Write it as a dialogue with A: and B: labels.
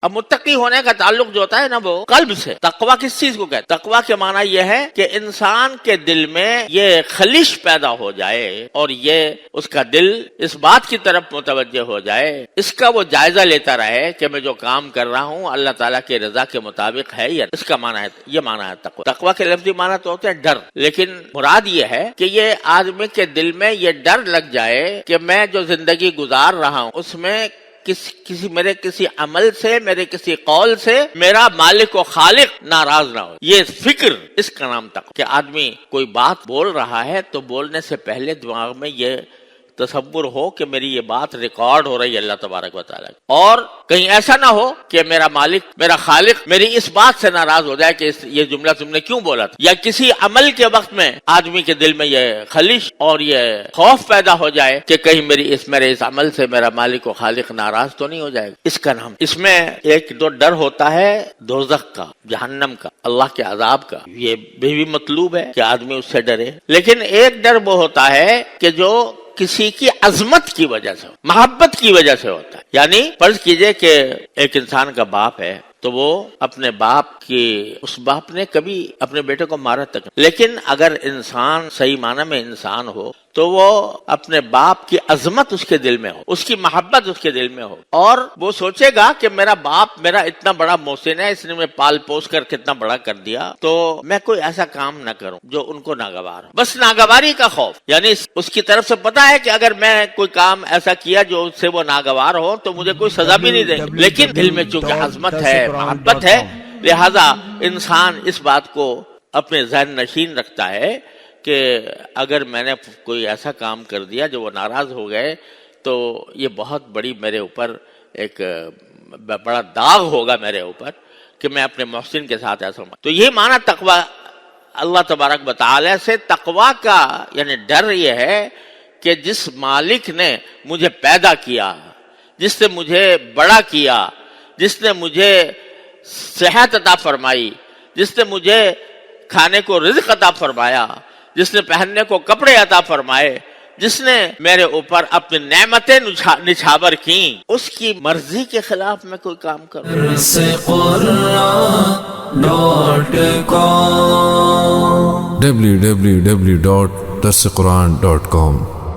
A: اب متقی ہونے کا تعلق جو ہوتا ہے نا وہ قلب سے. تقویٰ کس چیز کو کہتے ہیں؟ تقویٰ کے معنی یہ ہے کہ انسان کے دل میں یہ خلش پیدا ہو جائے اور یہ اس کا دل اس بات کی طرف متوجہ ہو جائے، اس کا وہ جائزہ لیتا رہے کہ میں جو کام کر رہا ہوں اللہ تعالیٰ کے رضا کے مطابق ہے یا اس کا معنی ہے. یہ معنی ہے تقویٰ. تقویٰ کے لفظی معنی تو ہوتے ہیں ڈر، لیکن مراد یہ ہے کہ یہ آدمی کے دل میں یہ ڈر لگ جائے کہ میں جو زندگی گزار رہا ہوں اس میں میرے کسی عمل سے، میرے کسی قول سے میرا مالک و خالق ناراض نہ ہو. یہ فکر، اس کا نام تقویٰ. کہ آدمی کوئی بات بول رہا ہے تو بولنے سے پہلے دماغ میں یہ تصور ہو کہ میری یہ بات ریکارڈ ہو رہی ہے اللہ تبارک و تعالیٰ، اور کہیں ایسا نہ ہو کہ میرا مالک، میرا خالق میری اس بات سے ناراض ہو جائے کہ یہ جملہ تم نے کیوں بولا تھا. یا کسی عمل کے وقت میں آدمی کے دل میں یہ خلش اور یہ خوف پیدا ہو جائے کہ کہیں میرے اس عمل سے میرا مالک و خالق ناراض تو نہیں ہو جائے گا. اس کا نام، اس میں ایک دو ڈر ہوتا ہے دوزخ کا، جہنم کا، اللہ کے عذاب کا. یہ بھی مطلوب ہے کہ آدمی اس سے ڈرے. لیکن ایک ڈر وہ ہوتا ہے کہ جو کسی کی عظمت کی وجہ سے، محبت کی وجہ سے ہوتا ہے. یعنی فرض کیجئے کہ ایک انسان کا باپ ہے تو وہ اپنے اس باپ نے کبھی اپنے بیٹے کو مارا تک، لیکن اگر انسان صحیح معنی میں انسان ہو تو وہ اپنے باپ کی عظمت اس کے دل میں ہو، اس کی محبت اس کے دل میں ہو، اور وہ سوچے گا کہ میرا باپ میرا اتنا بڑا محسن ہے، اس نے مجھے پال پوس کر کتنا بڑا کر دیا، تو میں کوئی ایسا کام نہ کروں جو ان کو ناگوار ہو. بس ناگواری کا خوف، یعنی اس کی طرف سے پتا ہے کہ اگر میں کوئی کام ایسا کیا جو اس سے وہ ناگوار ہو تو مجھے کوئی سزا بھی نہیں دے گی. لیکن دل میں چونکہ عظمت ہے، محبت ہے، لہذا انسان اس بات کو اپنے ذہن نشین رکھتا ہے کہ اگر میں نے کوئی ایسا کام کر دیا جو وہ ناراض ہو گئے تو یہ بہت بڑی میرے اوپر ایک بڑا داغ ہوگا میرے اوپر کہ میں اپنے محسن کے ساتھ ایسا ہوں. تو یہ معنی تقویٰ اللہ تبارک و تعالی سے تقویٰ کا یعنی ڈر یہ ہے کہ جس مالک نے مجھے پیدا کیا، جس نے مجھے بڑا کیا، جس نے مجھے صحت عطا فرمائی، جس نے مجھے کھانے کو رزق عطا فرمایا، جس نے پہننے کو کپڑے عطا فرمائے، جس نے میرے اوپر اپنی نعمتیں نچھاور کی، اس کی مرضی کے خلاف میں کوئی کام کروں.
B: www.darsequran.com